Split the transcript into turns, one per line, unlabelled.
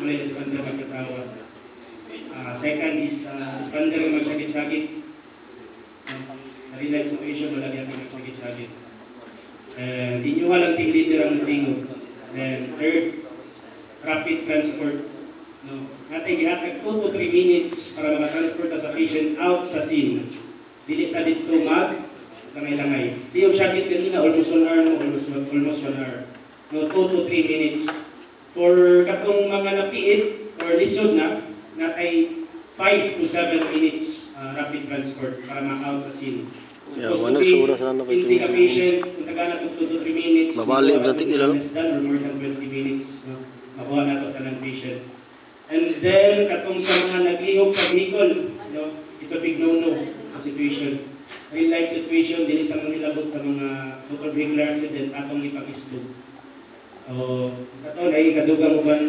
ulit iskander magkatawa. Second is iskander magsagit-sagit. Sa real life situation, wala yan magsagit-sagit. Di nyo walang team leader ang tingog. And third, rapid transport. No? Natay gihatag 2 to 3 minutes para makatransport sa patient out sa scene. Dili ta dito langay-langay. Siyong sagit kanina, almost 1 hour no, almost 1 hour. No, 2 to 3 minutes. For katong mga napiit or lisod na, natay 5 to 7 minutes rapid transport para ma-out sa scene.
Ya, wala sura sa na
pinsi ka patient, kung taga na 2 to 3 minutes.
Mabali sa tigil
less than or more than 20 minutes. No? Makuha na ito ng patient. And then, katong sa mga naglihok sa vehicle, no? It's a big no-no sa situation. Real life situation, dili tamang nilabot sa mga motor vehicle accident atong ipag-isbog. Kato, na ikadugang uban,